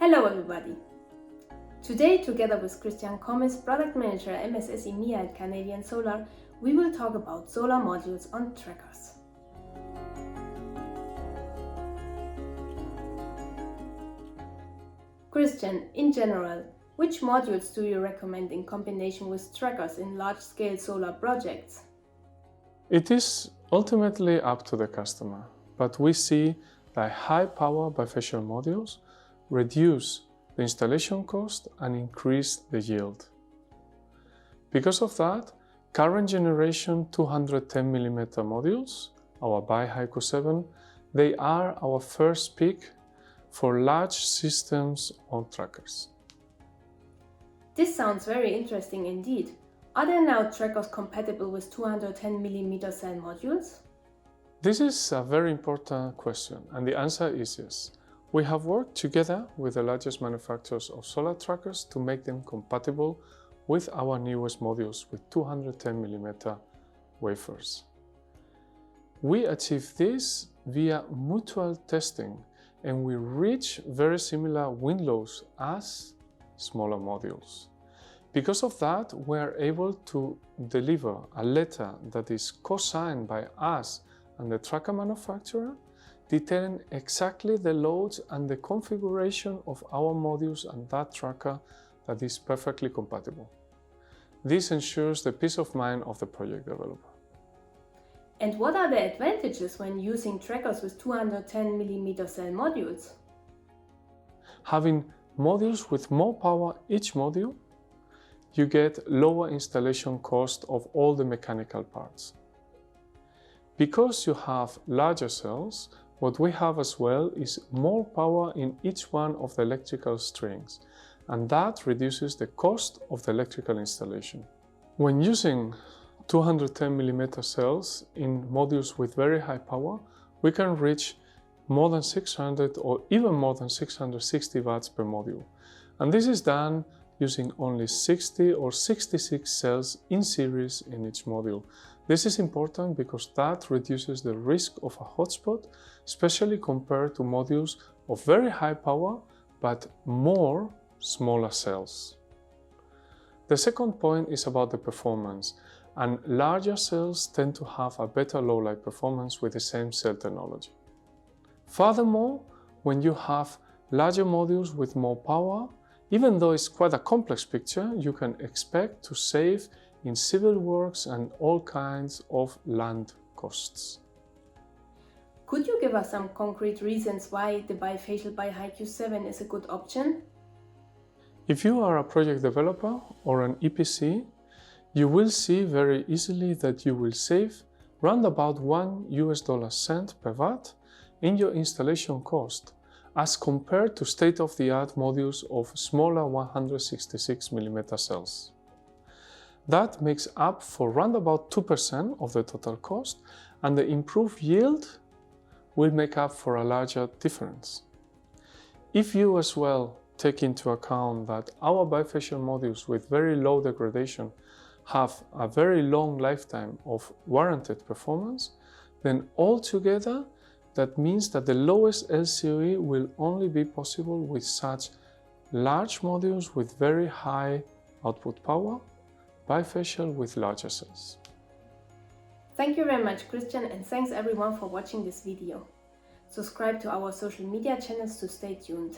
Hello everybody! Today, together with Christian Commis, Product Manager at MSS EMEA at Canadian Solar, we will talk about solar modules on trackers. Christian, in general, which modules do you recommend in combination with trackers in large-scale solar projects? It is ultimately up to the customer, but we see that high-power bifacial modules reduce the installation cost and increase the yield. Because of that, current generation 210mm modules, our BiHaiku 7, they are our first pick for large systems on trackers. This sounds very interesting indeed. Are there now trackers compatible with 210mm cell modules? This is a very important question, and the answer is yes. We have worked together with the largest manufacturers of solar trackers to make them compatible with our newest modules with 210mm wafers. We achieved this via mutual testing, and we reach very similar wind loads as smaller modules. Because of that, we are able to deliver a letter that is co-signed by us and the tracker manufacturer, detailing exactly the loads and the configuration of our modules and that tracker that is perfectly compatible. This ensures the peace of mind of the project developer. And what are the advantages when using trackers with 210mm cell modules? Having modules with more power each module, you get lower installation cost of all the mechanical parts. Because you have larger cells, what we have as well is more power in each one of the electrical strings, and that reduces the cost of the electrical installation. When using 210mm cells in modules with very high power, we can reach more than 600 or even more than 660 watts per module. And this is done using only 60 or 66 cells in series in each module. This is important because that reduces the risk of a hotspot, especially compared to modules of very high power but more smaller cells. The second point is about the performance, and larger cells tend to have a better low-light performance with the same cell technology. Furthermore, when you have larger modules with more power, even though it's quite a complex picture, you can expect to save in civil works and all kinds of land costs. Could you give us some concrete reasons why the bifacial BiHaiku 7 is a good option? If you are a project developer or an EPC, you will see very easily that you will save round about $1 per watt in your installation cost, as compared to state-of-the-art modules of smaller 166mm cells. That makes up for round about 2% of the total cost, and the improved yield will make up for a larger difference. If you as well take into account that our bifacial modules with very low degradation have a very long lifetime of warranted performance, then altogether that means that the lowest LCOE will only be possible with such large modules with very high output power, bifacial with larger cells. Thank you very much, Christian, and thanks everyone for watching this video. Subscribe to our social media channels to stay tuned.